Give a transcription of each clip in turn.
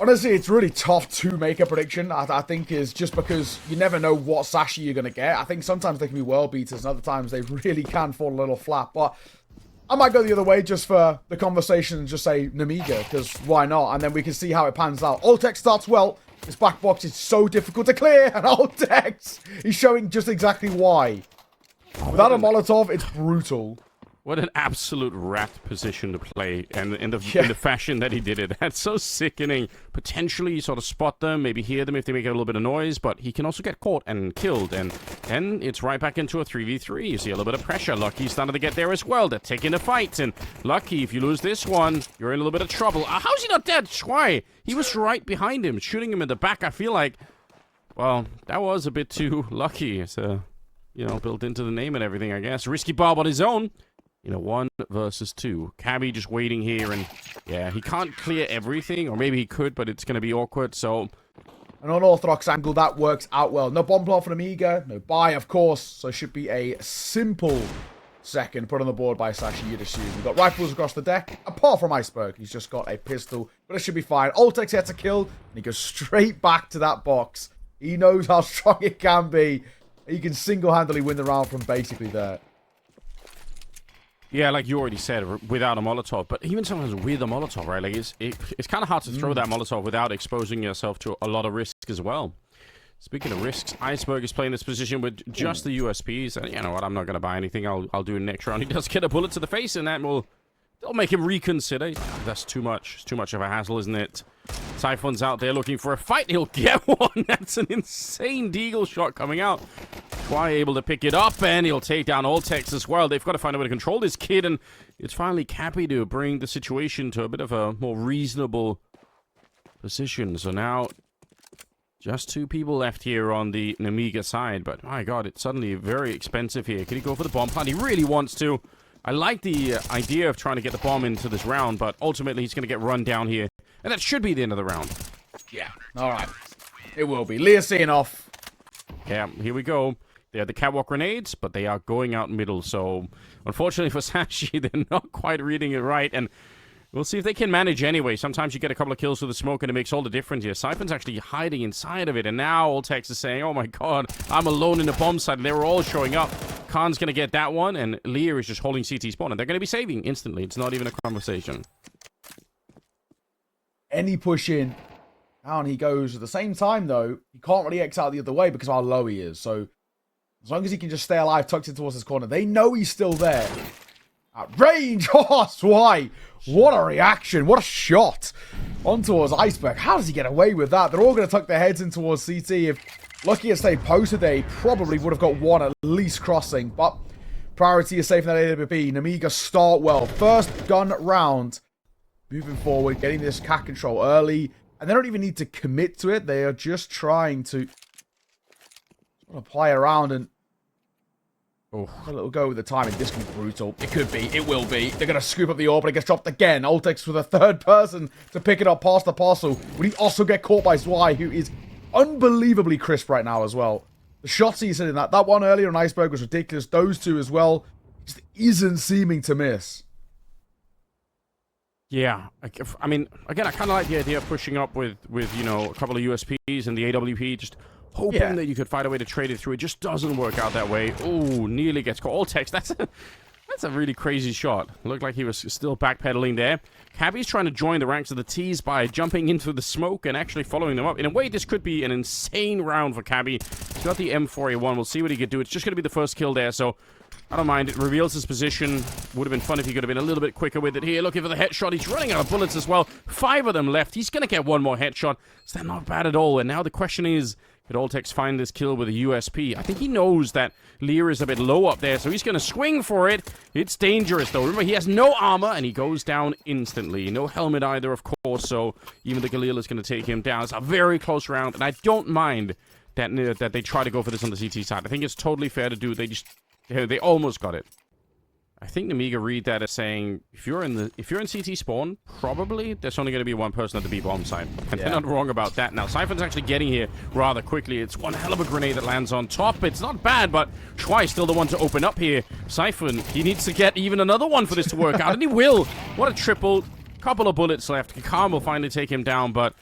Honestly, it's really tough to make a prediction, I think, is just because you never know what Sashi you're going to get. I think sometimes they can be world beaters, and other times they really can fall a little flat. But I might go the other way just for the conversation and just say Nemiga, because why not? And then we can see how it pans out. Ultex starts well. This back box is so difficult to clear, and Ultex is showing just exactly why. Without a Molotov, it's brutal. What an absolute rat position to play, and in the fashion that he did it. That's so sickening. Potentially, you sort of spot them, maybe hear them if they make a little bit of noise, but he can also get caught and killed, and then it's right back into a 3v3. You see a little bit of pressure. Lucky's starting to get there as well. They're taking the fight, and Lucky, if you lose this one, you're in a little bit of trouble. How's he not dead? Why? He was right behind him, shooting him in the back. I feel like, well, that was a bit too lucky. It's, you know, built into the name and everything, I guess. Risky Bob on his own. You know, 1 versus 2. Cabby just waiting here, and yeah, he can't clear everything, or maybe he could, but it's going to be awkward, so... An unorthodox angle, that works out well. No bomb plot for Nemiga, no buy, of course, so it should be a simple second put on the board by Sashi, you'd assume. We've got rifles across the deck, apart from Iceberg. He's just got a pistol, but it should be fine. Ultex gets a kill, and he goes straight back to that box. He knows how strong it can be. He can single-handedly win the round from basically there. Yeah, like you already said, without a Molotov, but even sometimes with a Molotov, right? Like, it's kind of hard to throw that Molotov without exposing yourself to a lot of risk as well. Speaking of risks, Iceberg is playing this position with just the USPs, and you know what, I'm not going to buy anything, I'll do it next round. He does get a bullet to the face, and that will make him reconsider. That's too much. It's too much of a hassle, isn't it? Typhon's out there looking for a fight. He'll get one. That's an insane deagle shot coming out. Try able to pick it up, and he'll take down Ultex as well. They've got to find a way to control this kid, and it's finally Cappy to bring the situation to a bit of a more reasonable position. So now, just 2 people left here on the Nemiga side, but my god, it's suddenly very expensive here. Can he go for the bomb plant? He really wants to. I like the idea of trying to get the bomb into this round, but ultimately he's going to get run down here. And that should be the end of the round. Yeah, alright. It will be. Leah seeing off. Yeah, here we go. They are the catwalk grenades, but they are going out middle. So, unfortunately for Sashi, they're not quite reading it right. And we'll see if they can manage anyway. Sometimes you get a couple of kills with the smoke, and it makes all the difference here. Siphon's actually hiding inside of it. And now Ultex is saying, oh my god, I'm alone in the bomb site. They were all showing up. Khan's going to get that one, and Lear is just holding CT spawn. And they're going to be saving instantly. It's not even a conversation. Any push in, down he goes. At the same time, though, he can't really X out the other way because of how low he is. So, as long as he can just stay alive, tucked in towards his corner, they know he's still there. At range! Oh, why? What a reaction. What a shot. On towards Iceberg. How does he get away with that? They're all going to tuck their heads in towards CT. If Lucky had stayed posted there, he probably would have got one at least crossing. But priority is safe in that AWP. Nemiga start well. First gun round. Moving forward, getting this cat control early. And they don't even need to commit to it. They are just trying to play around and... Oh, a little go with the timing. This can be brutal. It could be. It will be. They're going to scoop up the orb, but it gets dropped again. Ultex with a third person to pick it up past the parcel. Would he also get caught by Zwei, who is unbelievably crisp right now as well. The shots he's hitting, that one earlier on Iceberg was ridiculous. Those two as well just isn't seeming to miss. Yeah, I mean, again, I kind of like the idea of pushing up with you know, a couple of USPs and the AWP, just hoping that you could find a way to trade it through. It just doesn't work out that way. Oh, nearly gets caught. Ultex, that's a really crazy shot. Looked like he was still backpedaling there. Cabby's trying to join the ranks of the T's by jumping into the smoke and actually following them up. In a way, this could be an insane round for Cabby. He's got the M4A1. We'll see what he could do. It's just going to be the first kill there, so I don't mind. It reveals his position. Would have been fun if he could have been a little bit quicker with it here. Looking for the headshot. He's running out of bullets as well. 5 of them left. He's going to get one more headshot. So that's not bad at all. And now the question is, could Ultex find this kill with a USP? I think he knows that Lear is a bit low up there, so he's going to swing for it. It's dangerous, though. Remember, he has no armor, and he goes down instantly. No helmet either, of course, so even the Galil is going to take him down. It's a very close round, and I don't mind that they try to go for this on the CT side. I think it's totally fair to do. They almost got it. I think Nemiga read that as saying, if you're in CT spawn, probably there's only going to be one person at the B bomb site. And they're not wrong about that. Now, Siphon's actually getting here rather quickly. It's one hell of a grenade that lands on top. It's not bad, but Schwei's still the one to open up here. Siphon, he needs to get even another one for this to work out, and he will. What a triple. Couple of bullets left. Khan will finally take him down, but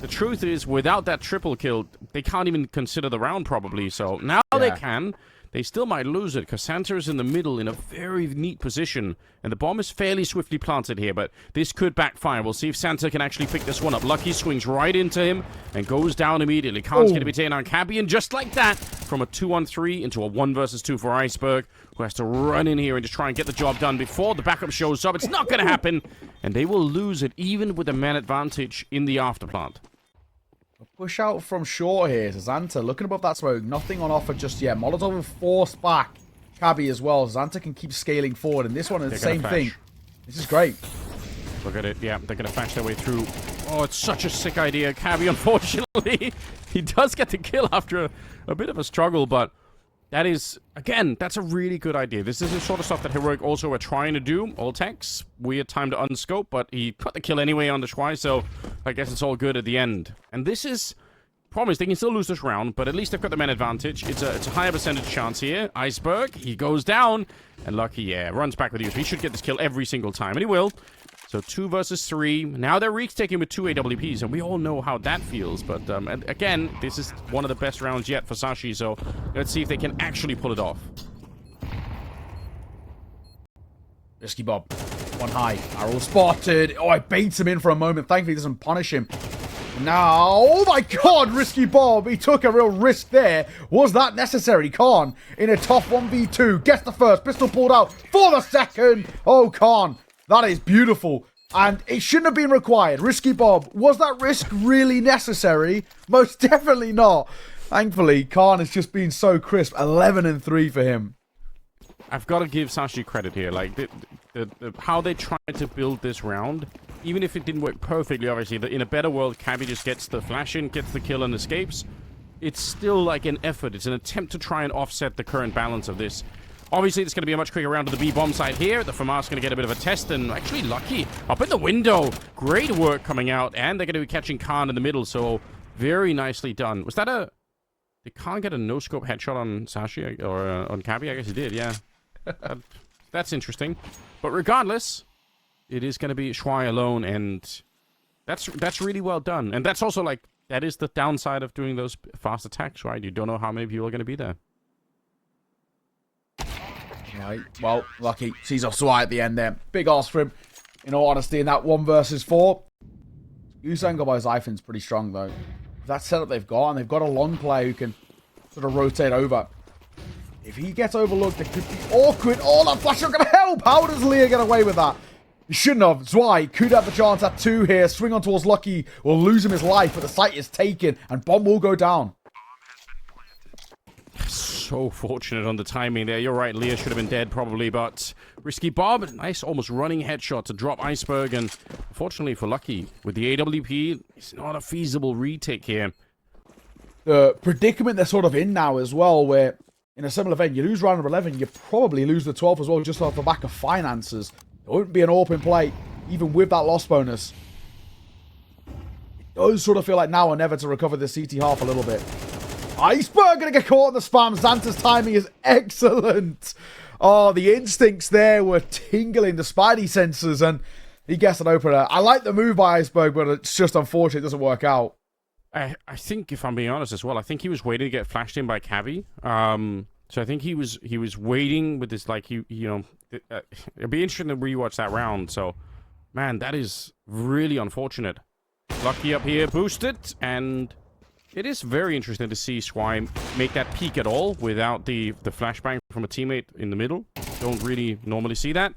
the truth is, without that triple kill, they can't even consider the round, probably. So now they can. They still might lose it, because Santa is in the middle in a very neat position. And the bomb is fairly swiftly planted here, but this could backfire. We'll see if Santa can actually pick this one up. Lucky swings right into him and goes down immediately. Khan's going to be taken on Cabby, and just like that, from a 2-on-3 into a 1 versus 2 for Iceberg, who has to run in here and just try and get the job done before the backup shows up. It's not going to happen, and they will lose it, even with the man advantage in the afterplant. Push out from short here to Xanta. Looking above that smoke. Nothing on offer just yet. Molotov will force back Cabby as well. Xanta can keep scaling forward. And this one is the same thing. This is great. Look at it. Yeah, they're going to flash their way through. Oh, it's such a sick idea. Cabby, unfortunately, he does get the kill after a bit of a struggle. But that is, again, that's a really good idea. This is the sort of stuff that Heroic also are trying to do. All techs. Weird time to unscope, but he got the kill anyway on the Schwei, so I guess it's all good at the end. And this is... Promise, they can still lose this round, but at least they've got the man advantage. It's a higher percentage chance here. Iceberg, he goes down. And Lucky, yeah, runs back with you. He should get this kill every single time, and he will. So 2 versus 3. Now they're taking with 2 AWPs, and we all know how that feels. But and again, this is one of the best rounds yet for Sashi, so let's see if they can actually pull it off. Risky Bob. One high. Arrow spotted. Oh, I baits him in for a moment. Thankfully, he doesn't punish him. Now, oh my god, Risky Bob. He took a real risk there. Was that necessary? Khan in a tough 1v2. Gets the first. Pistol pulled out for the second. Oh, Khan. That is beautiful. And it shouldn't have been required. Risky Bob. Was that risk really necessary? Most definitely not. Thankfully, Khan has just been so crisp. 11-3 for him. I've got to give Sashi credit here. Like, how they tried to build this round, even if it didn't work perfectly, obviously, in a better world, Cabby just gets the flash in, gets the kill, and escapes. It's still like an effort. It's an attempt to try and offset the current balance of this. Obviously, it's going to be a much quicker round to the B-bomb side here. The FAMAS going to get a bit of a test, and actually Lucky up in the window. Great work coming out, and they're going to be catching Khan in the middle, so very nicely done. Was that a... Did Khan get a no-scope headshot on Sashi, or on Cabby? I guess he did, yeah. That's interesting. But regardless, it is going to be Schwei alone, and that's really well done. And that's also, like, that is the downside of doing those fast attacks, right? You don't know how many people are going to be there. Right, well, Lucky sees off Schwei at the end there. Big ask for him, in all honesty, in that 1 versus 4. Usango by Zyphon's pretty strong, though. That setup they've got, and they've got a long player who can sort of rotate over. If he gets overlooked, it could be awkward. Oh, that flash not going to help. How does Leah get away with that? He shouldn't have. Zwei could have the chance at 2 here. Swing on towards Lucky. Will lose him his life, but the site is taken, and bomb will go down. So fortunate on the timing there. You're right, Leah should have been dead probably, but Risky Bob, nice almost running headshot to drop Iceberg, and fortunately for Lucky, with the AWP, it's not a feasible retake here. The predicament they're sort of in now as well, where in a similar event, you lose round number 11, you probably lose the 12th as well, just off the back of finances. There won't be an open play, even with that loss bonus. It does sort of feel like now or never to recover the CT half a little bit. Iceberg gonna get caught in the spam. Xanta's timing is excellent. Oh, the instincts there were tingling, the spidey senses, and he gets an opener. I like the move by Iceberg, but it's just unfortunate it doesn't work out. I think, if I'm being honest as well, I think he was waiting to get flashed in by Cabby. So I think he was waiting with this, like, you know, it'd be interesting to rewatch that round. So, man, that is really unfortunate. Lucky up here, boosted, and it is very interesting to see Schwei make that peek at all without the flashbang from a teammate in the middle. Don't really normally see that.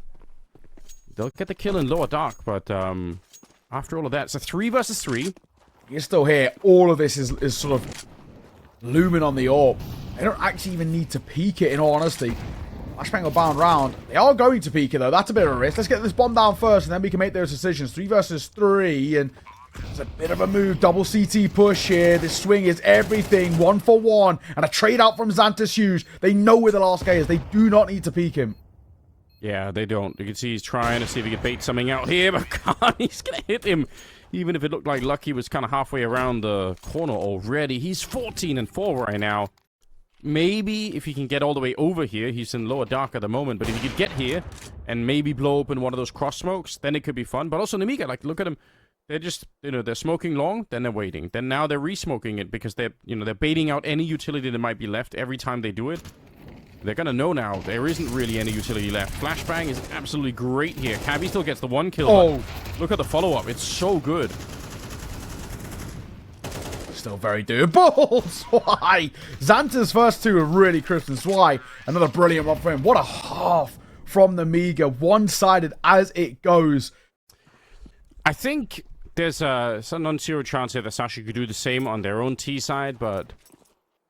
They'll get the kill in lower dark, but after all of that, it's a 3 versus 3. You're still here. All of this is sort of looming on the orb. They don't actually even need to peek it, in all honesty. Flashbang will bound round. They are going to peek it, though. That's a bit of a risk. Let's get this bomb down first, and then we can make those decisions. 3 versus 3, and it's a bit of a move. Double CT push here. This swing is everything. 1 for 1, and a trade out from Xanta's Hughes. They know where the last guy is. They do not need to peek him. Yeah, they don't. You can see he's trying to see if he can bait something out here, but God, he's going to hit him. Even if it looked like Lucky was kind of halfway around the corner already. He's 14-4 right now. maybe if he can get all the way over here, he's in lower dark at the moment, but if he could get here and maybe blow open one of those cross smokes, then it could be fun. But also Nemiga, like, look at him. They're just, they're smoking long, then they're waiting. Then now they're re-smoking it because they're, they're baiting out any utility that might be left every time they do it. They're gonna know now there isn't really any utility left. Flashbang is absolutely great here. Cabby still gets the 1 kill. Oh, look at the follow-up. It's so good. still very doable. Zwei. Xanta's first 2 are really crisp, and Zwei, another brilliant one for him. What a half from Nemiga. One-sided as it goes. I think there's a non-zero chance here that Sashi could do the same on their own T side, but...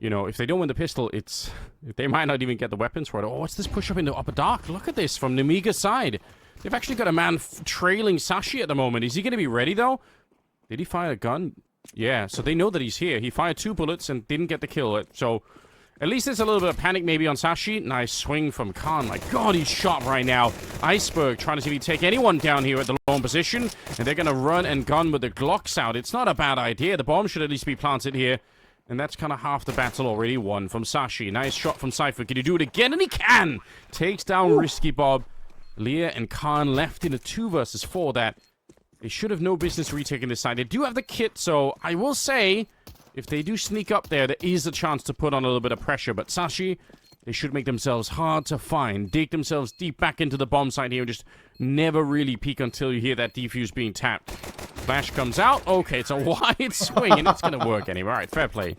if they don't win the pistol, they might not even get the weapons for it. Oh, what's this push up into upper dark? Look at this from Nemiga's side. They've actually got a man trailing Sashi at the moment. Is he going to be ready, though? Did he fire a gun? Yeah, so they know that he's here. He fired 2 bullets and didn't get the kill. So, at least there's a little bit of panic maybe on Sashi. Nice swing from Khan. My god, he's shot right now. Iceberg trying to see if he take anyone down here at the lone position. And they're going to run and gun with the Glocks out. It's not a bad idea. The bomb should at least be planted here. And that's kind of half the battle already won from Sashi. Nice shot from Cypher. Can he do it again? And he can! Takes down Risky Bob. Leah and Khan left in a 2 versus 4 that they should have no business retaking this side. They do have the kit, so I will say, if they do sneak up there, there is a chance to put on a little bit of pressure. But Sashi, they should make themselves hard to find. Dig themselves deep back into the bomb site here and just never really peek until you hear that defuse being tapped. Flash comes out. Okay, it's a wide swing, and it's going to work anyway. All right, fair play.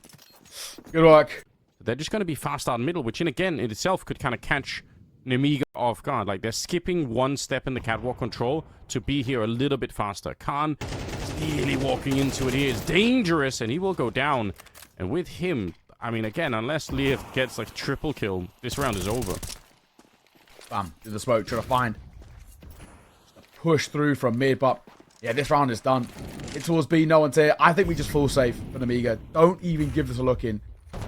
Good work. They're just going to be fast out middle, which, again, in itself could kind of catch Nemiga off guard. Like, they're skipping 1 step in the catwalk control to be here a little bit faster. Khan really walking into it. He is dangerous, and he will go down. And with him, I mean, again, unless Leah gets, like, triple kill, this round is over. Bam. Did the smoke. Trying to find. Push through from mid, but... yeah, this round is done. It's towards B, no one's here. I think we just full safe for Nemiga. Don't even give this a look in.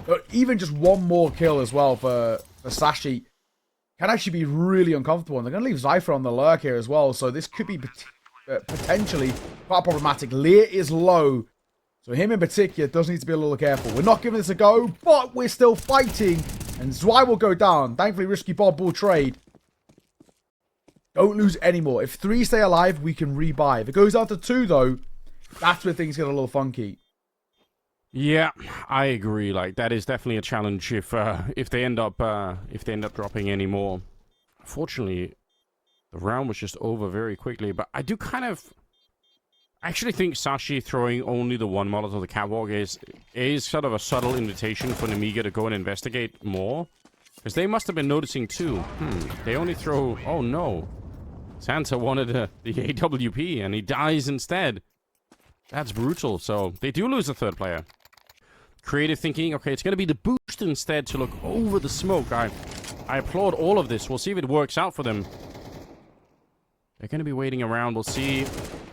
But even just 1 more kill as well for Sashi can actually be really uncomfortable. And they're going to leave Zypher on the lurk here as well. So this could be potentially quite problematic. Lear is low. So him in particular does need to be a little careful. We're not giving this a go, but we're still fighting. And Zwei will go down. Thankfully, Risky Bob will trade. Don't lose anymore. If 3 stay alive, we can rebuy. If it goes down to 2, though, that's where things get a little funky. Yeah, I agree. Like, that is definitely a challenge if they end up dropping any more. Fortunately, the round was just over very quickly. But I do kind of actually think Sashi throwing only the 1 Molotov on the catwalk is sort of a subtle invitation for Nemiga to go and investigate more. Because they must have been noticing too. They only throw... oh no. Santa wanted the AWP and he dies instead. That's brutal. So they do lose a 3rd player. Creative thinking. Okay, it's going to be the boost instead to look over the smoke. I applaud all of this. We'll see if it works out for them. They're going to be waiting around. We'll see.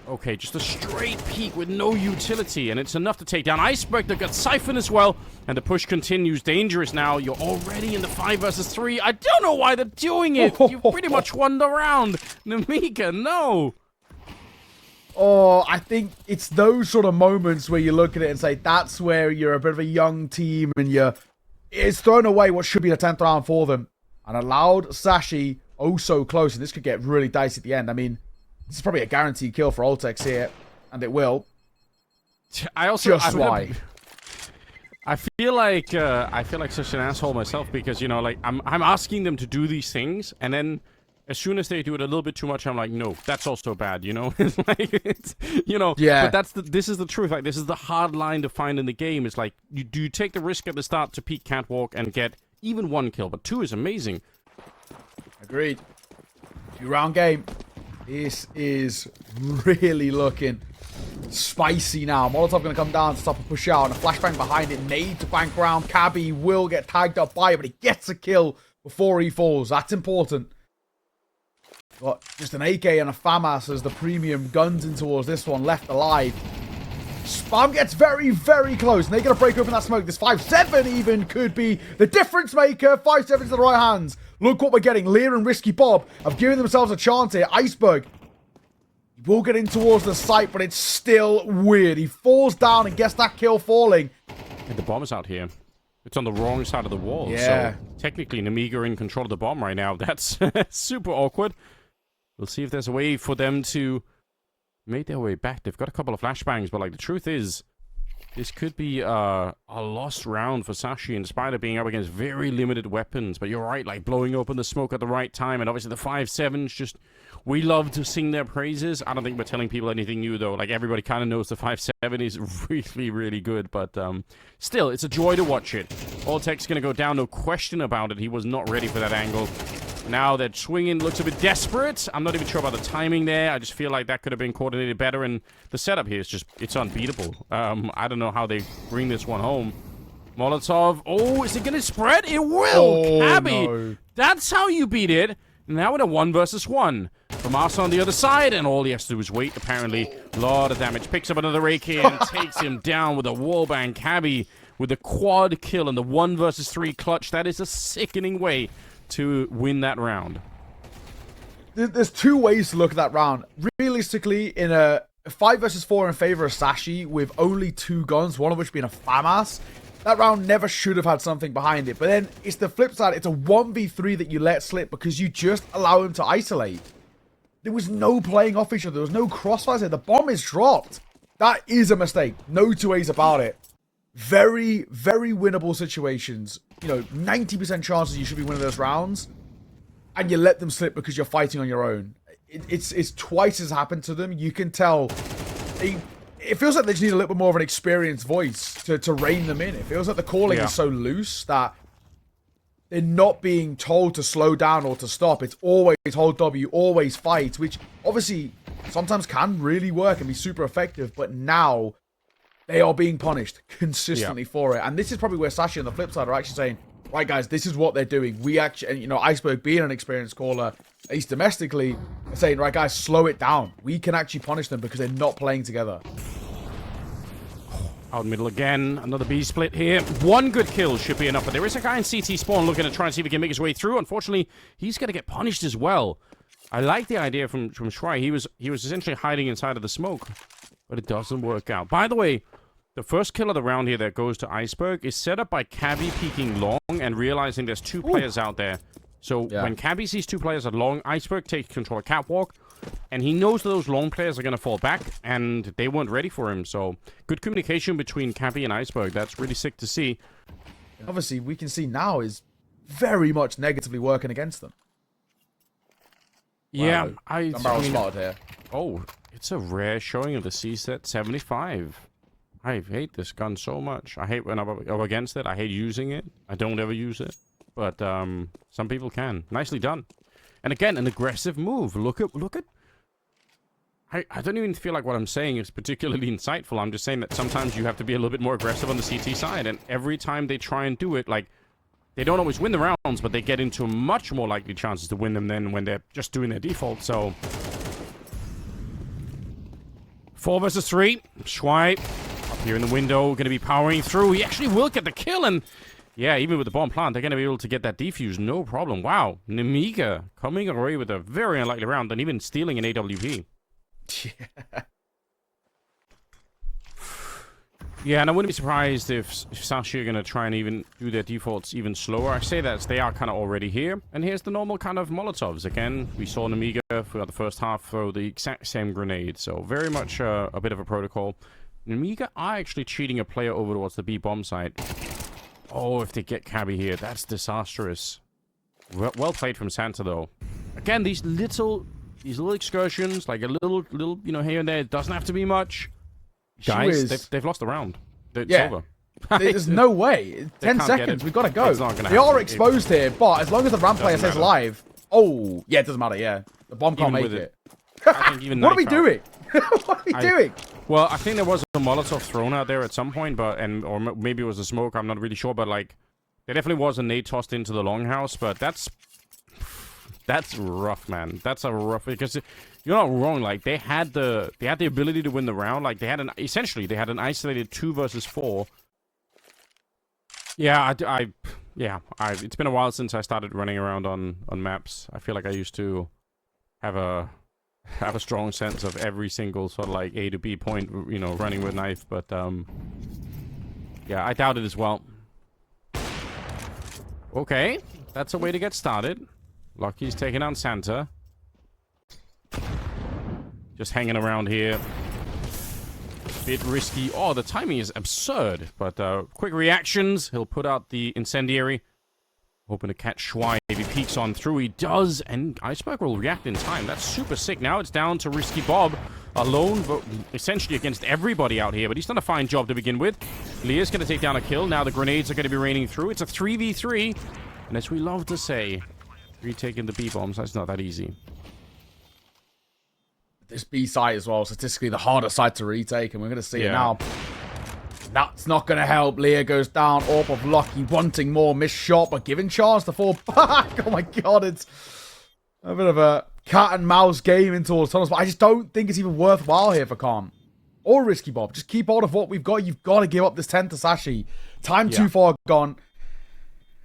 Okay, just a straight peek with no utility, and it's enough to take down Iceberg. They've got Siphon as well, and the push continues. Dangerous now. You're already in the 5 versus 3. I don't know why they're doing it. You pretty much won the round. Nemiga, no. Oh, I think it's those sort of moments where you look at it and say, that's where you're a bit of a young team, and it's thrown away what should be the 10th round for them, and allowed Sashi oh so close, and this could get really dicey at the end. I mean, this is probably a guaranteed kill for Ultex here, and it will. I feel like such an asshole myself because like I'm asking them to do these things, and then as soon as they do it a little bit too much, I'm like, no, that's also bad, It's like yeah. But this is the truth. Like, this is the hard line to find in the game. It's like you take the risk at the start to peek catwalk and get even 1 kill, but 2 is amazing. Agreed. 2-round game. This is really looking spicy now. Molotov going to come down to stop a push out, and a flashbang behind it. Nade to bank round. Cabby will get tagged up by it, but he gets a kill before he falls. That's important. Got just an AK and a FAMAS as the premium guns in towards this one, left alive. Spam gets very, very close, and they're going to break open that smoke. This 5-7 even could be the difference maker. 5-7 to the right hands. Look what we're getting. Lear and Risky Bob have given themselves a chance here. Iceberg will get in towards the site, but it's still weird. He falls down and gets that kill falling. And the bomb is out here. It's on the wrong side of the wall. Yeah. So technically, Nemiga in control of the bomb right now. That's super awkward. We'll see if there's a way for them to make their way back. They've got a couple of flashbangs, but like the truth is, this could be a lost round for Sashi in spite of being up against very limited weapons. But you're right, like blowing open the smoke at the right time. And obviously the 5.7s just, we love to sing their praises. I don't think we're telling people anything new though. Like everybody kind of knows the 5.7 is really, really good. But still, it's a joy to watch it. Alltech's going to go down, no question about it. He was not ready for that angle. Now that swinging looks a bit desperate. I'm not even sure about the timing there. I just feel like that could have been coordinated better. And the setup here is just, it's unbeatable. I don't know how they bring this one home. Molotov. Oh, is it going to spread? It will. Oh, Cabby. no. That's how you beat it. Now with a 1 versus 1. From us on the other side. And all he has to do is wait, apparently. A lot of damage. Picks up another AK and takes him down with a wallbang. Cabby with the quad kill and the 1 versus 3 clutch. That is a sickening way to win that round. There's two ways to look at that round. Realistically, in a 5 versus 4 in favor of Sashi with only 2 guns, one of which being a FAMAS, that round never should have had something behind it. But then it's the flip side. It's a 1v3 that you let slip because you just allow him to isolate. There was no playing off each other. There was no crossfires there. The bomb is dropped. That is a mistake. No two ways about it. Very, very winnable situations. You know, 90% chances you should be winning those rounds. And you let them slip because you're fighting on your own. It's twice as happened to them. You can tell. It feels like they just need a little bit more of an experienced voice to rein them in. It feels like the calling is so loose that they're not being told to slow down or to stop. It's always hold W, always fight, which obviously sometimes can really work and be super effective. But now they are being punished consistently for it. And this is probably where Sashi on the flip side are actually saying, right, guys, this is what they're doing. We actually, and, you know, Iceberg being an experienced caller, at least domestically, are saying, right, guys, slow it down. We can actually punish them because they're not playing together. Out middle again. Another B split here. 1 good kill should be enough. But there is a guy in CT spawn looking to try and see if he can make his way through. Unfortunately, he's going to get punished as well. I like the idea from Shry. He was essentially hiding inside of the smoke. But it doesn't work out. By the way, the first kill of the round here that goes to Iceberg is set up by Cabby peeking long and realizing there's 2 players out there. So when Cabby sees 2 players at long, Iceberg takes control of Catwalk. And he knows that those long players are going to fall back. And they weren't ready for him. So good communication between Cabby and Iceberg. That's really sick to see. Obviously, we can see now is very much negatively working against them. Yeah, wow. I barrel mean, spotted here. Oh, it's a rare showing of the CZ75. I hate this gun so much. I hate when I'm up against it. I hate using it. I don't ever use it. But some people can. Nicely done. And again, an aggressive move. Look at... I don't even feel like what I'm saying is particularly insightful. I'm just saying that sometimes you have to be a little bit more aggressive on the CT side. And every time they try and do it, like, they don't always win the rounds, but they get into much more likely chances to win them than when they're just doing their default. So 4 versus 3. Schweib up here in the window, going to be powering through. He actually will get the kill, and yeah, even with the bomb plant, they're going to be able to get that defuse, no problem. Wow, Nemiga coming away with a very unlikely round and even stealing an AWP. Yeah, and I wouldn't be surprised if Sashi are going to try and even do their defaults even slower. I say that as they are kind of already here. And here's the normal kind of Molotovs. Again, we saw Nemiga throughout the first half throw the exact same grenade. So very much a bit of a protocol. Nemiga are actually cheating a player over towards the B bomb site. Oh, if they get Cabby here, that's disastrous. Well played from Santa, though. Again, these little excursions, like a little, you know, here and there, it doesn't have to be much. Guys, they've lost the round. It's over. There's no way. 10 seconds. We've got to go. They are exposed here, but as long as the ramp player stays alive. Oh, yeah, it doesn't matter. Yeah, the bomb can't make it. I think even what are we doing? What are we doing? Well, I think there was a Molotov thrown out there at some point, but or maybe it was a smoke. I'm not really sure, but like there definitely was a nade tossed into the longhouse. But that's rough, man. That's a rough, because you're not wrong. Like they had the ability to win the round. Like they had essentially an isolated 2 versus 4. Yeah, it's been a while since I started running around on maps. I feel like I used to have a strong sense of every single sort of like A to B point, you know, running with knife. But yeah, I doubt it as well. Okay, that's a way to get started. Lucky's taking on Santa. Just hanging around here. Bit risky. Oh, the timing is absurd. But quick reactions. He'll put out the incendiary. Hoping to catch Schwei. If he peeks on through, he does. And Iceberg will react in time. That's super sick. Now it's down to Risky Bob. Alone, but essentially against everybody out here. But he's done a fine job to begin with. Leah's going to take down a kill. Now the grenades are going to be raining through. It's a 3v3. And as we love to say, retaking the B-bombs, that's not that easy. This B site as well, statistically the harder site to retake, and we're going to see it now. That's not going to help. Leah goes down. Orb of Lucky wanting more. Missed shot, but given chance to fall back. Oh my god, it's a bit of a cat and mouse game in towards tunnels, but I just don't think it's even worthwhile here for Calm. Or Risky Bob. Just keep hold of what we've got. You've got to give up this 10 to Sashi. Time too far gone.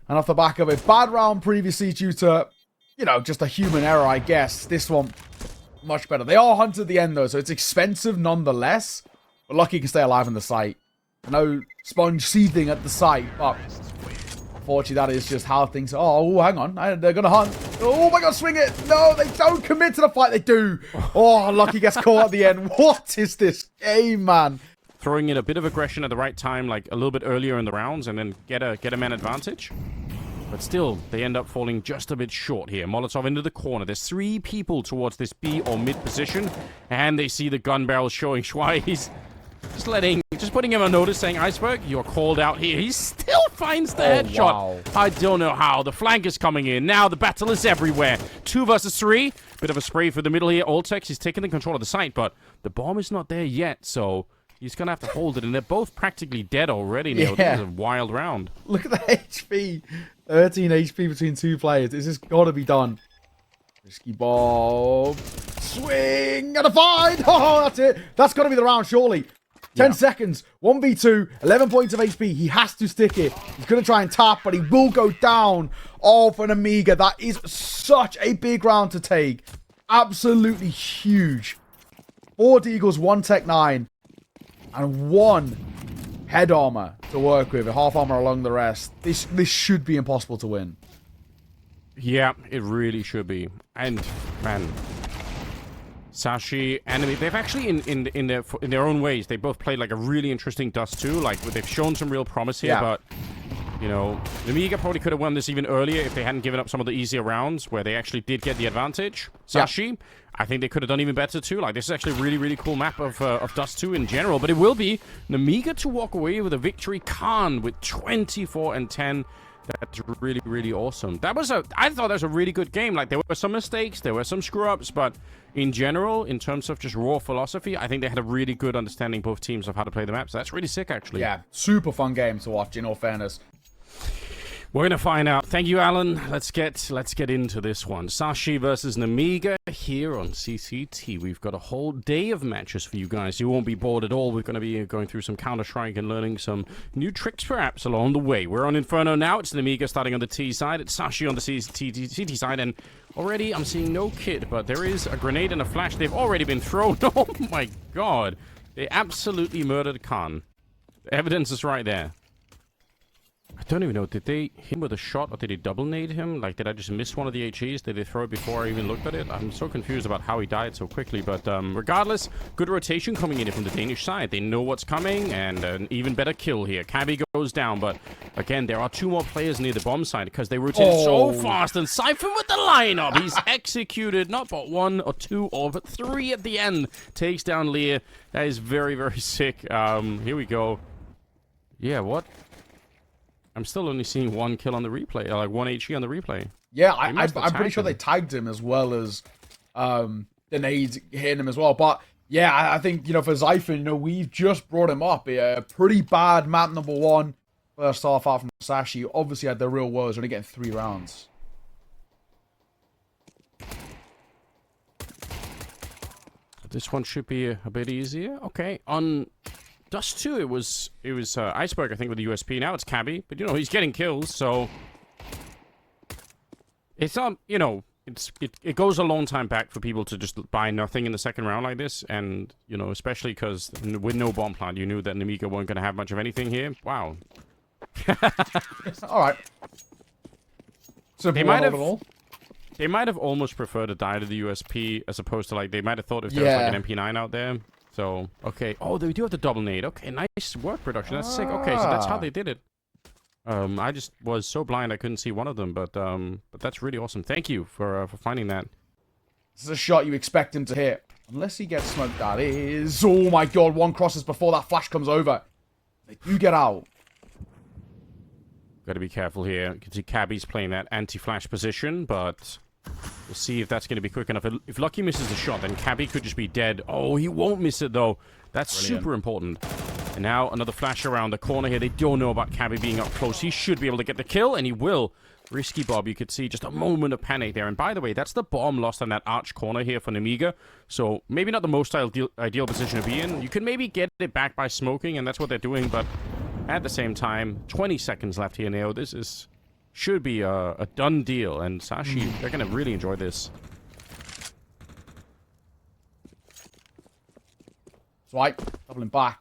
And off the back of it, bad round previously due to, you know, just a human error, I guess. This one, much better. They are hunted at the end, though, so it's expensive nonetheless. But Lucky can stay alive in the site. No sponge seething at the site, but unfortunately, that is just how things are. Oh, hang on. They're going to hunt. Oh, my God, swing it. No, they don't commit to the fight. They do. Oh, Lucky gets caught at the end. What is this game, man? Throwing in a bit of aggression at the right time, like a little bit earlier in the rounds, and then get a man advantage. But still, they end up falling just a bit short here. Molotov into the corner. There's 3 people towards this B or mid position, and they see the gun barrel showing Schwei. He's just putting him on notice, saying, Iceberg, you're called out here. He still finds the headshot. Wow. I don't know how. The flank is coming in. Now the battle is everywhere. 2 versus 3. Bit of a spray for the middle here. Oltex, he's taking the control of the site, but the bomb is not there yet, so he's going to have to hold it, and they're both practically dead already, Neil. Yeah. This is a wild round. Look at the HP. 13 HP between 2 players. This has got to be done. Risky Bob. Swing and a find. Oh, that's it. That's got to be the round, surely. 10 seconds. 1v2. 11 points of HP. He has to stick it. He's going to try and tap, but he will go down. Oh, for Nemiga. That is such a big round to take. Absolutely huge. 4 Deagles, 1 Tech 9. And 1 head armor to work with. A half armor along the rest. This should be impossible to win. Yeah, it really should be. And, man, Sashi, Enemy, they've actually, in their own ways, they both played like a really interesting Dust 2. Like, they've shown some real promise here, but, you know, Nemiga probably could have won this even earlier if they hadn't given up some of the easier rounds where they actually did get the advantage. Sashi, I think they could have done even better too. Like, this is actually a really, really cool map of Dust 2 in general, but it will be Nemiga to walk away with a victory. Khan with 24 and 10. That's really, really awesome. I thought that was a really good game. Like, there were some mistakes, there were some screw-ups, but in general, in terms of just raw philosophy, I think they had a really good understanding, both teams, of how to play the map. So that's really sick, actually. Yeah, super fun game to watch, in all fairness. We're gonna find out. Thank you, Alan. Let's get into this one. Sashi versus Nemiga here on CCT. We've got a whole day of matches for you guys. You won't be bored at all. We're gonna be going through some Counter-Strike and learning some new tricks, perhaps, along the way. We're on Inferno now. It's Nemiga starting on the T side. It's Sashi on the CT side, and already I'm seeing no kit, but there is a grenade and a flash. They've already been thrown. Oh my god! They absolutely murdered Khan. The evidence is right there. I don't even know. Did they hit him with a shot, or did they double nade him? Like, did I just miss one of the HEs? Did they throw it before I even looked at it? I'm so confused about how he died so quickly. But regardless, good rotation coming in from the Danish side. They know what's coming, and an even better kill here. Cabby goes down, but again, there are 2 more players near the bomb side because they rotated so fast. And Siphon with the lineup. He's executed not but 1 or 2 or but 3 at the end. Takes down Leah. That is very, very sick. Here we go. Yeah, what? I'm still only seeing 1 kill on the replay, like 1 HE on the replay. Yeah, I'm pretty sure they tagged him as well as the nades hitting him as well. But yeah, I think, you know, for Zyphon, you know, we've just brought him up. A pretty bad map number 1. First half out from Sashi. Obviously had the real woes, only getting 3 rounds. This one should be a bit easier. Okay, on Dust 2, it was Iceberg, I think, with the USP. Now it's Cabby, but, you know, he's getting kills, so it's not, you know, it goes a long time back for people to just buy nothing in the second round like this, and, you know, especially because with no bomb plant, you knew that Nemiga weren't going to have much of anything here. Wow. All right. Simple one all in all. They might have almost preferred to die to the USP as opposed to, like, they might have thought if there was, like, an MP9 out there. So, okay. Oh, they do have the double nade. Okay, nice work production. That's sick. Okay, so that's how they did it. I just was so blind I couldn't see one of them, but that's really awesome. Thank you for finding that. This is a shot you expect him to hit. Unless he gets smoked, that is... Oh my god, one crosses before that flash comes over. They do get out. Got to be careful here. You can see Cabby's playing that anti-flash position, but we'll see if that's going to be quick enough. If Lucky misses the shot, then Cabby could just be dead. Oh, he won't miss it, though. That's super important. And now another flash around the corner here. They don't know about Cabby being up close. He should be able to get the kill, and he will. Risky Bob, you could see just a moment of panic there. And by the way, that's the bomb lost on that arch corner here for Nemiga. So maybe not the most ideal position to be in. You could maybe get it back by smoking, and that's what they're doing, but... At the same time, 20 seconds left here, Neo. This should be a done deal, and Sashi, they're going to really enjoy this. Swipe, doubling back.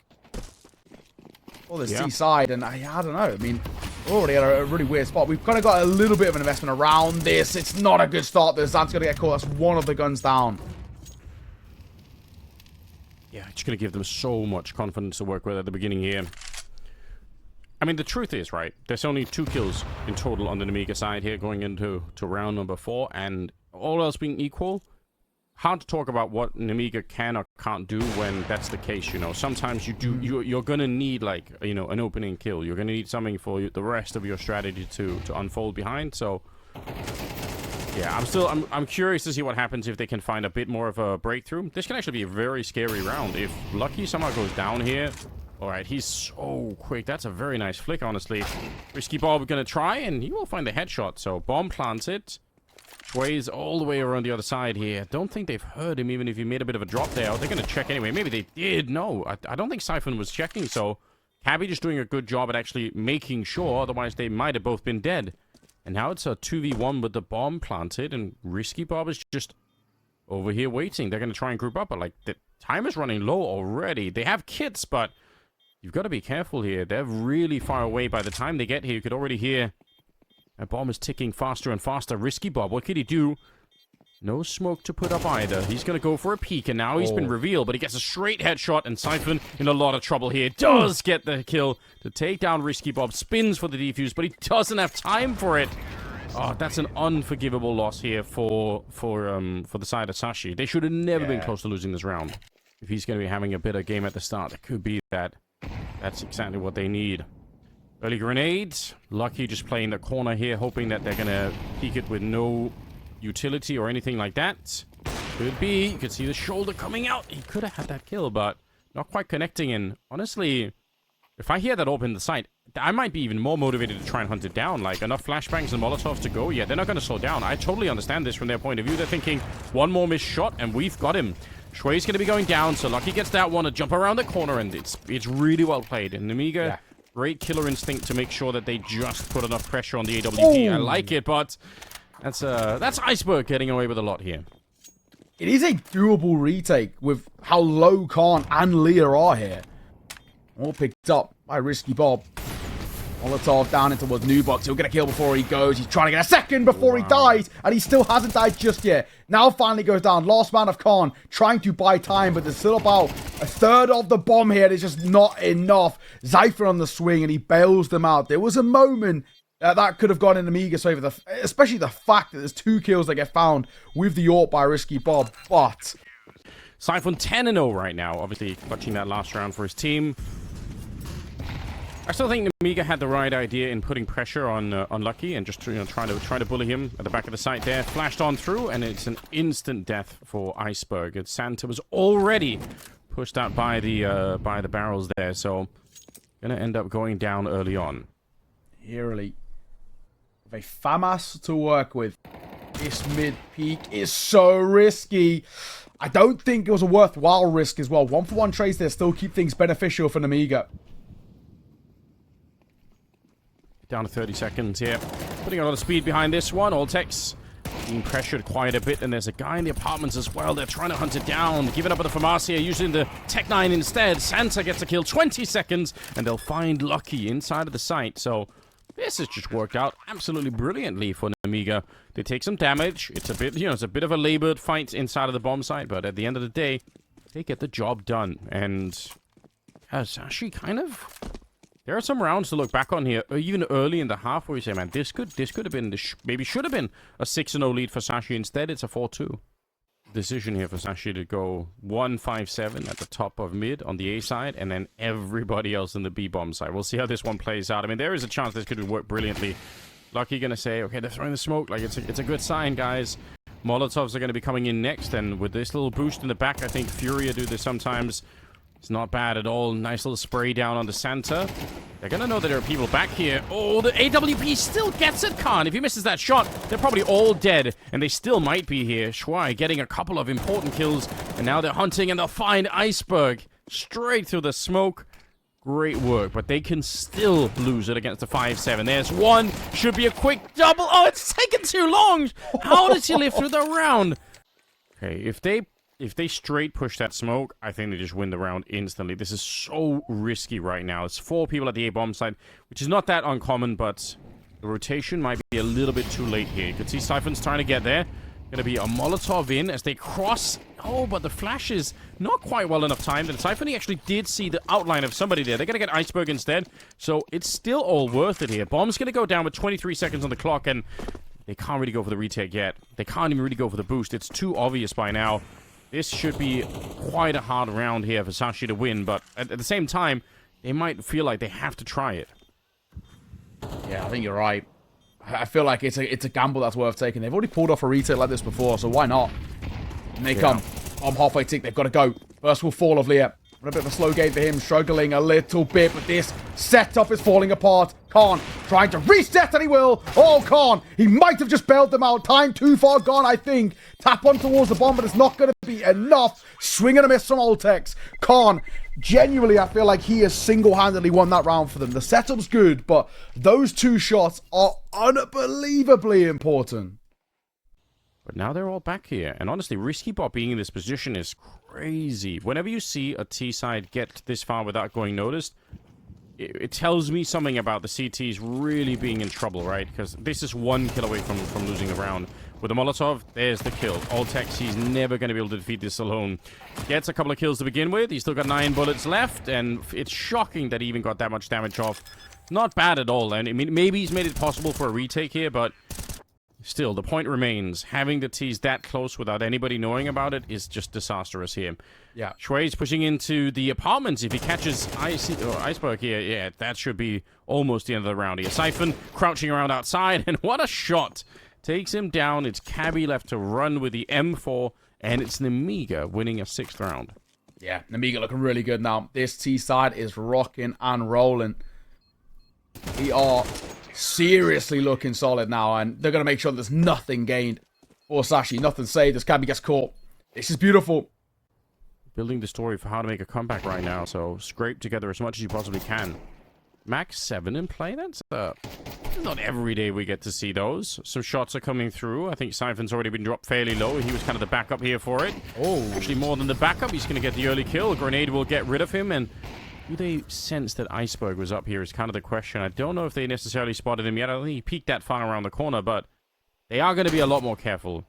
Oh, the C side, and I don't know. I mean, we're already at a really weird spot. We've kind of got a little bit of an investment around this. It's not a good start. The Zant's going to get caught. That's one of the guns down. Yeah, it's going to give them so much confidence to work with at the beginning here. I mean, the truth is, right, there's only 2 kills in total on the Nemiga side here going into round number 4, and all else being equal, hard to talk about what Nemiga can or can't do when that's the case, you know. Sometimes you're going to need, like, you know, an opening kill. You're going to need something for the rest of your strategy to unfold behind, so... Yeah, I'm curious to see what happens if they can find a bit more of a breakthrough. This can actually be a very scary round. If Lucky somehow goes down here... Alright, he's so quick. That's a very nice flick, honestly. Risky Bob gonna try, and he will find the headshot. So, bomb plants it. Sways all the way around the other side here. Don't think they've heard him, even if he made a bit of a drop there. They're gonna check anyway. Maybe they did. No, I don't think Siphon was checking, so... Cabby just doing a good job at actually making sure, otherwise they might have both been dead. And now it's a 2v1 with the bomb planted, and Risky Bob is just over here waiting. They're gonna try and group up, but, like, the time is running low already. They have kits, but... You've got to be careful here. They're really far away. By the time they get here, you could already hear a bomb is ticking faster and faster. Risky Bob, what could he do? No smoke to put up either. He's going to go for a peek, and now he's been revealed, but he gets a straight headshot, and Siphon in a lot of trouble here. Does get the kill to take down Risky Bob. Spins for the defuse, but he doesn't have time for it. Oh, that's an unforgivable loss here for the side of Sashi. They should have never been close to losing this round. If he's going to be having a better game at the start, it could be that. That's exactly what they need. Early grenades. Lucky just playing the corner here, hoping that they're going to peek it with no utility or anything like that. Could be. You could see the shoulder coming out. He could have had that kill, but not quite connecting. And honestly, if I hear that open the site, I might be even more motivated to try and hunt it down. Like, enough flashbangs and molotovs to go. Yeah, they're not going to slow down. I totally understand this from their point of view. They're thinking, one more missed shot, and we've got him. Shui's going to be going down, so Lucky gets that one, to jump around the corner, and it's really well played. And Nemiga, great killer instinct to make sure that they just put enough pressure on the AWP. I like it, but that's Iceberg getting away with a lot here. It is a doable retake with how low Khan and Leah are here. All picked up by Risky Bob. Molotov down into the new box. He'll get a kill before he goes. He's trying to get a second before he dies. And he still hasn't died just yet. Now finally goes down. Last man of Khan trying to buy time. But there's still about a third of the bomb here. There's just not enough. Zypher on the swing. And he bails them out. There was a moment that could have gone in Nemiga's favor. Especially the fact that there's 2 kills that get found with the AWP by Risky Bob. But... Siphon 10-0 right now. Obviously clutching that last round for his team. I still think Nemiga had the right idea in putting pressure on Lucky and just trying to bully him at the back of the site there. Flashed on through, and it's an instant death for Iceberg. And Santa was already pushed out by the barrels there, so gonna end up going down early on. Eerily, with a FAMAS to work with, this mid peak is so risky. I don't think it was a worthwhile risk as well. 1-for-1 trades there still keep things beneficial for Nemiga. Down to 30 seconds here. Putting a lot of speed behind this one. Alltex being pressured quite a bit. And there's a guy in the apartments as well. They're trying to hunt it down. Giving up at the Pharmacia, using the Tech 9 instead. Santa gets a kill. 20 seconds. And they'll find Lucky inside of the site. So This has just worked out absolutely brilliantly for Nemiga. They take some damage. It's a bit, it's a bit of a labored fight inside of the bomb site, but at the end of the day, they get the job done. And Sashi kind of... There are some rounds to look back on here, even early in the half, where you say, man, this could have been, maybe should have been a 6-0 lead for Sashi. Instead, it's a 4-2. Decision here for Sashi to go 1-5-7 at the top of mid on the A side, and then everybody else in the B bomb side. We'll see how this one plays out. I mean, there is a chance this could work brilliantly. Lucky gonna say, okay, they're throwing the smoke. Like, it's a good sign, guys. Molotovs are gonna be coming in next, and with this little boost in the back, I think Furia do this sometimes. It's not bad at all. Nice little spray down on the center. They're gonna know that there are people back here. Oh, the AWP still gets it, Khan. If he misses that shot, they're probably all dead. And they still might be here. Shuai getting a couple of important kills. And now they're hunting, and they'll find Iceberg straight through the smoke. Great work, but they can still lose it against the 5-7. There's one. Should be a quick double. Oh, it's taken too long. How does he live through the round? Okay, if they straight push that smoke, I think they just win the round instantly. This is so risky right now. It's 4 people at the A-bomb side, which is not that uncommon, but the rotation might be a little bit too late here. You can see Siphon's trying to get there. Gonna be a Molotov in as they cross. Oh, but the flash is not quite well enough timed. And Siphon actually did see the outline of somebody there. They're gonna get Iceberg instead. So it's still all worth it here. Bomb's gonna go down with 23 seconds on the clock, and they can't really go for the retake yet. They can't even really go for the boost. It's too obvious by now. This should be quite a hard round here for Sashi to win, but at the same time, they might feel like they have to try it. Yeah, I think you're right. I feel like it's a gamble that's worth taking. They've already pulled off a retake like this before, so why not? And they come. Bomb halfway tick. They've got to go. First will fall of Leah. A bit of a slow game for him, struggling a little bit, but this setup is falling apart. Khan trying to reset, and he will. Oh, Khan, he might have just bailed them out. Time too far gone, I think. Tap on towards the bomb, but it's not going to be enough. Swing and a miss from Oltex. Khan, genuinely, I feel like he has single-handedly won that round for them. The setup's good, but those 2 shots are unbelievably important. But now they're all back here. And honestly, Risky Bot being in this position is crazy. Whenever you see a T side get this far without going noticed, it tells me something about the CTs really being in trouble, right? Because this is 1 kill away from losing the round. With the Molotov, there's the kill. Oltex, he's never going to be able to defeat this alone. Gets a couple of kills to begin with. He's still got 9 bullets left, and it's shocking that he even got that much damage off. Not bad at all. And I mean, maybe he's made it possible for a retake here, but still, the point remains. Having the T's that close without anybody knowing about it is just disastrous here. Yeah. Shuai's pushing into the apartments. If he catches Iceberg here, yeah, that should be almost the end of the round here. Siphon crouching around outside, and what a shot. Takes him down. It's Cabby left to run with the M4, and it's Nemiga winning a 6th round. Yeah, Nemiga looking really good now. This T side is rocking and rolling. We are seriously looking solid now, and they're going to make sure there's nothing gained for Sashi. Nothing saved as Cabby gets caught. This is beautiful. Building the story for how to make a comeback right now, so scrape together as much as you possibly can. Max 7 in play, that's not every day we get to see those. Some shots are coming through. I think Siphon's already been dropped fairly low. He was kind of the backup here for it. Oh, actually more than the backup. He's going to get the early kill. A grenade will get rid of him, and do they sense that Iceberg was up here is kind of the question. I don't know if they necessarily spotted him yet. I don't think he peeked that far around the corner, but they are going to be a lot more careful.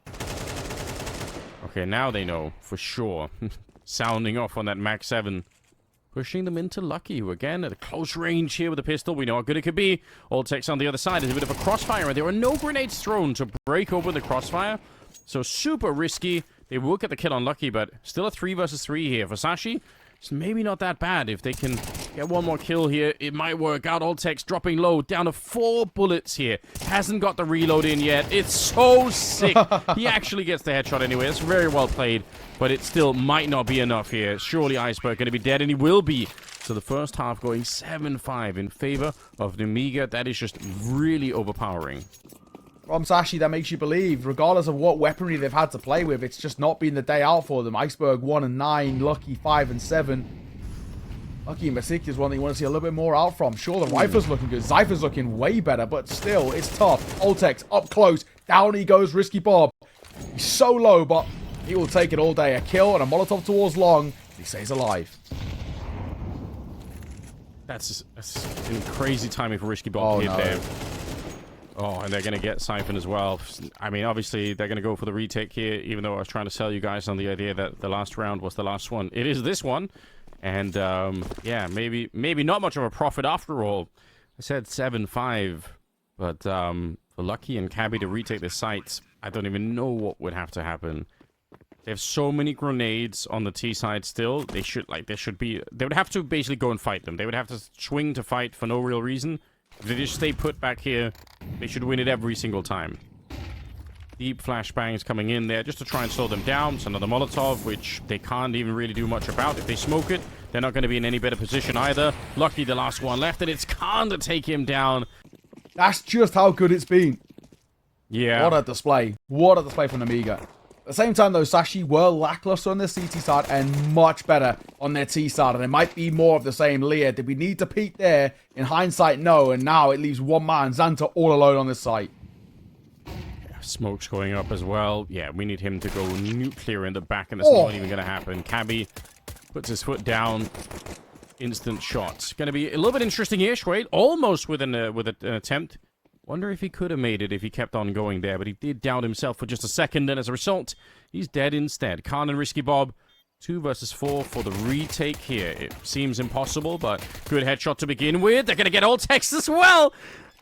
Okay, now they know for sure. Sounding off on that Max 7. Pushing them into Lucky, who again at a close range here with a pistol. We know how good it could be. Oltex on the other side is a bit of a crossfire, and there are no grenades thrown to break open the crossfire. So super risky. They will get the kill on Lucky, but still a 3 versus 3 here for Sashi. It's maybe not that bad. If they can get 1 more kill here, it might work out. Oltex dropping low, down to 4 bullets here. Hasn't got the reload in yet. It's so sick. He actually gets the headshot anyway. It's very well played, but it still might not be enough here. Surely Iceberg going to be dead, and he will be. So the first half going 7-5 in favor of Nemiga. That is just really overpowering. From Sashi, that makes you believe, regardless of what weaponry they've had to play with, it's just not been the day out for them. Iceberg 1-9, Lucky 5-7. Lucky in particular is one that you want to see a little bit more out from. Sure, the rifle's looking good. Zypher's looking way better, but still, it's tough. Oltex up close. Down he goes, Risky Bob. He's so low, but he will take it all day. A kill and a Molotov towards Long. He stays alive. That's crazy timing for Risky Bob to hit there. Oh, and they're going to get Siphon as well. I mean, obviously, they're going to go for the retake here, even though I was trying to sell you guys on the idea that the last round was the last one. It is this one. And, yeah, maybe not much of a profit after all. I said 7-5. But for Lucky and Cabby to retake the sites, I don't even know what would have to happen. They have so many grenades on the T side still. They would have to basically go and fight them. They would have to swing to fight for no real reason. If they just stay put back here, they should win it every single time. Deep flashbangs coming in there just to try and slow them down. It's another Molotov, which they can't even really do much about. If they smoke it, they're not going to be in any better position either. Lucky the last one left, and it's Khan to take him down. That's just how good it's been. Yeah. What a display. What a display from Nemiga. At the same time, though, Sashi were lackluster on their CT side and much better on their T side. And it might be more of the same. Leah, did we need to peek there? In hindsight, no. And now it leaves one man, Xanta, all alone on this site. Smoke's going up as well. Yeah, we need him to go nuclear in the back, and it's not even going to happen. Cabby puts his foot down. Instant shots. Going to be a little bit interesting-ish, right? Almost with an attempt. Wonder if he could have made it if he kept on going there, but he did doubt himself for just a second, and as a result, he's dead instead. Khan and Risky Bob, 2 versus 4 for the retake here. It seems impossible, but good headshot to begin with. They're going to get all text as well.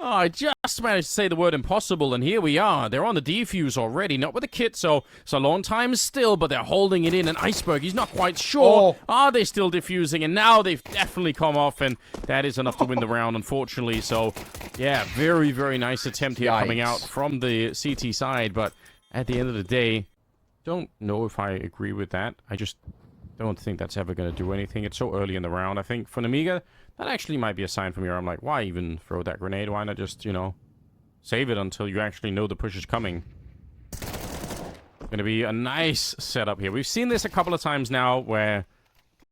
Oh, I just managed to say the word impossible, and here we are. They're on the defuse already, not with the kit, so it's a long time still, but they're holding it in. And Iceberg, he's not quite sure. Are they still defusing? And now they've definitely come off, and that is enough to win the round, unfortunately. So, yeah, very, very nice attempt here coming out from the CT side, but at the end of the day, don't know if I agree with that. I just don't think that's ever going to do anything. It's so early in the round. I think for Nemiga, that actually might be a sign from here. I'm like, why even throw that grenade? Why not just, you know, save it until you actually know the push is coming? Going to be a nice setup here. We've seen this a couple of times now where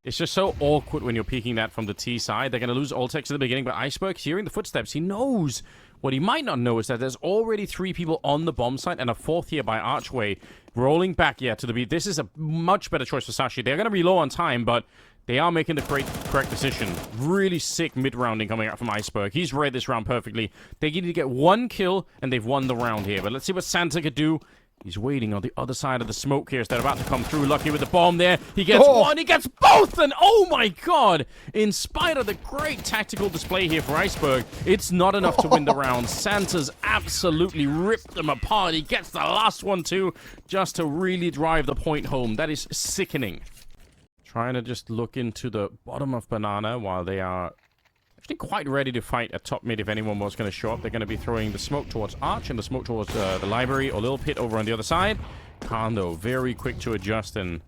it's just so awkward when you're peeking that from the T side. They're going to lose Ultex at the beginning, but Iceberg, hearing the footsteps, he knows. What he might not know is that there's already 3 people on the bomb site and a 4th here by Archway. Rolling back, to the beat. This is a much better choice for Sashi. They're going to be low on time, but they are making the correct decision. Really sick mid-rounding coming out from Iceberg. He's read this round perfectly. They need to get 1 kill, and they've won the round here. But let's see what Santa could do. He's waiting on the other side of the smoke here as they're about to come through. Lucky with the bomb there. He gets one, he gets both, and oh my god! In spite of the great tactical display here for Iceberg, it's not enough to win the round. Santa's absolutely ripped them apart. He gets the last one too, just to really drive the point home. That is sickening. Trying to just look into the bottom of Banana while they are actually quite ready to fight at top mid if anyone was going to show up. They're going to be throwing the smoke towards Arch and the smoke towards the library or Little Pit over on the other side. Khan, though, very quick to adjust, and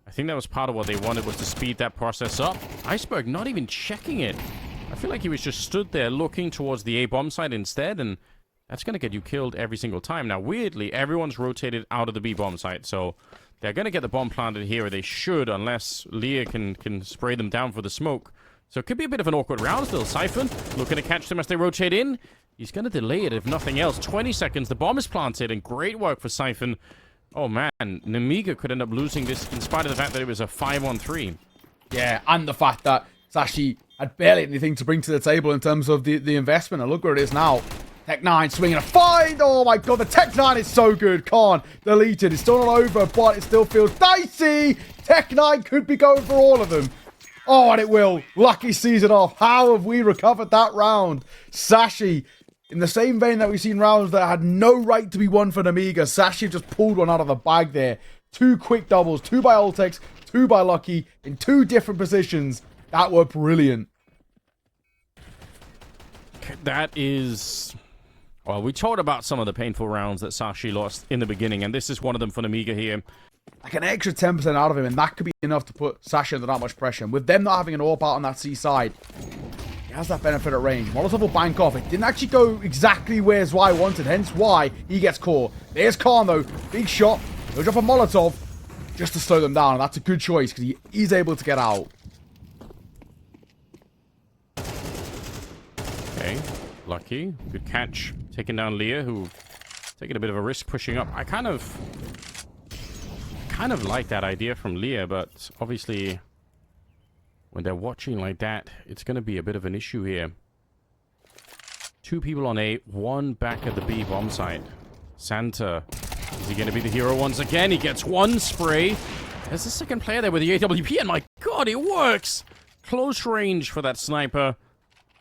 I think that was part of what they wanted, was to speed that process up. Iceberg not even checking it. I feel like he was just stood there looking towards the A-bomb side instead, and that's going to get you killed every single time. Now, weirdly, everyone's rotated out of the B-bomb site, so they're going to get the bomb planted here, or they should, unless Leah can spray them down for the smoke. So it could be a bit of an awkward round still. Siphon looking to catch them as they rotate in. He's going to delay it if nothing else. 20 seconds, the bomb is planted, and great work for Siphon. Oh man, Nemiga could end up losing this in spite of the fact that it was a 5-on-3. Yeah, and the fact that Sashi had barely anything to bring to the table in terms of the investment. And look where it is now. Tech 9 swinging a find. Oh my god, the Tech 9 is so good. Khan deleted. It's still not over, but it still feels dicey. Tech 9 could be going for all of them. Oh, and it will. Lucky sees it off. How have we recovered that round? Sashi, in the same vein that we've seen rounds that had no right to be won for Nemiga, Sashi just pulled one out of the bag there. 2 quick doubles, 2 by Ultex, 2 by Lucky, in 2 different positions. That were brilliant. That is... Well, we talked about some of the painful rounds that Sashi lost in the beginning, and this is one of them for Nemiga here. Like an extra 10% out of him, and that could be enough to put Sashi under that much pressure. And with them not having an AWP out on that C side, he has that benefit at range. Molotov will bank off. It didn't actually go exactly where Zwei wanted, hence why he gets caught. There's Khan, though. Big shot. He'll drop a Molotov just to slow them down, and that's a good choice because he is able to get out. Okay, Lucky. Good catch. Taking down Leah, who taking a bit of a risk pushing up. I kind of like that idea from Leah, but obviously when they're watching like that, it's going to be a bit of an issue here. 2 people on A, 1 back at the B bomb site. Santa, is he going to be the hero once again? He gets 1 spray. There's the second player there with the AWP, and my god, it works! Close range for that sniper.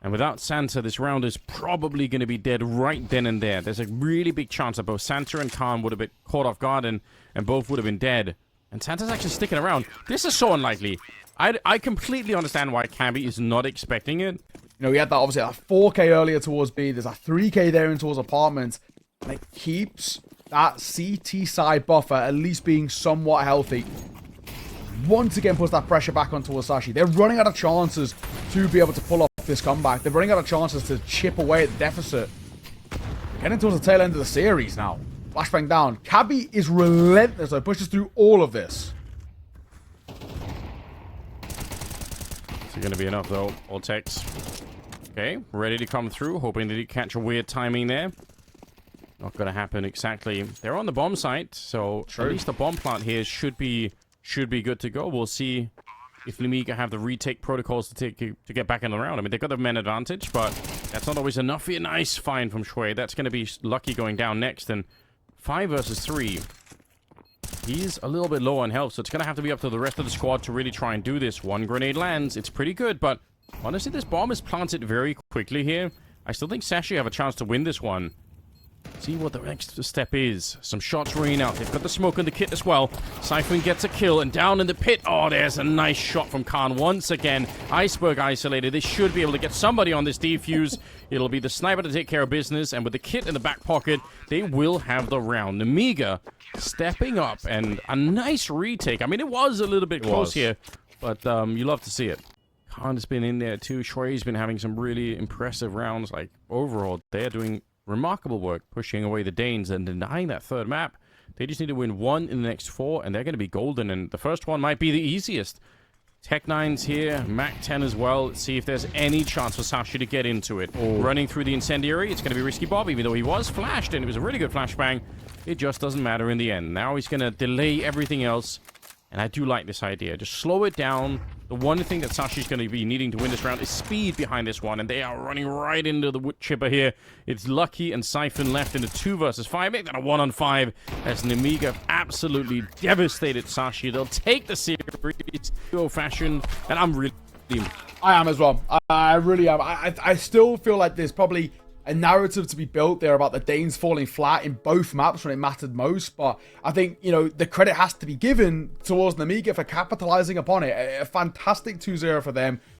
And without Santa, this round is probably going to be dead right then and there. There's a really big chance that both Santa and Khan would have been caught off guard, and both would have been dead. And Santa's actually sticking around. This is so unlikely. I completely understand why Cabby is not expecting it. You know, we had that, obviously, that 4K earlier towards B. There's a 3K there in towards apartments. And it keeps that CT side buffer at least being somewhat healthy. Once again, puts that pressure back on towards Sashi. They're running out of chances to be able to pull off this comeback. They're running out of chances to chip away at the deficit. Getting towards the tail end of the series now. Flashbang down. Cabby is relentless, so pushes through all of this. Is it going to be enough, though? All techs. Okay, ready to come through. Hoping that he catch a weird timing there. Not going to happen exactly. They're on the bomb site, so at least the bomb plant here should be good to go. We'll see if Nemiga have the retake protocols to get back in the round. I mean, they've got the men advantage, but that's not always enough. A nice find from Shui. That's going to be Lucky going down next, and 5 versus 3. He's a little bit low on health, so it's going to have to be up to the rest of the squad to really try and do this. 1 grenade lands. It's pretty good, but honestly, this bomb is planted very quickly here. I still think Sashi have a chance to win this one. See what the next step is. Some shots ringing out. They've got the smoke in the kit as well. Siphon gets a kill, and down in the pit. Oh, there's a nice shot from Khan once again. Iceberg isolated. They should be able to get somebody on this defuse. It'll be the sniper to take care of business, and with the kit in the back pocket, they will have the round. Nemiga stepping up, and a nice retake. I mean, it was a little bit close here, but you love to see it. Khan has been in there too. Shui's been having some really impressive rounds. Like, overall, they're doing remarkable work pushing away the Danes and denying that 3rd map. They just need to win 1 in the next 4, and they're going to be golden. And the first one might be the easiest. Tech 9's here, Mac 10 as well. Let's see if there's any chance for Sashi to get into it. Running through the incendiary, it's going to be Risky Bob, even though he was flashed, and it was a really good flashbang. It just doesn't matter in the end. Now he's going to delay everything else. And I do like this idea. Just slow it down. The one thing that Sashi's going to be needing to win this round is speed behind this one. And they are running right into the wood chipper here. It's Lucky and Siphon left in a 2 versus 5. Make that a 1-on-5 as Nemiga absolutely devastated Sashi. They'll take the series fashion. And I'm really... I am as well. I really am. I still feel like there's probably a narrative to be built there about the Danes falling flat in both maps when it mattered most, but I think, you know, the credit has to be given towards Nemiga for capitalizing upon it. A fantastic 2-0 for them.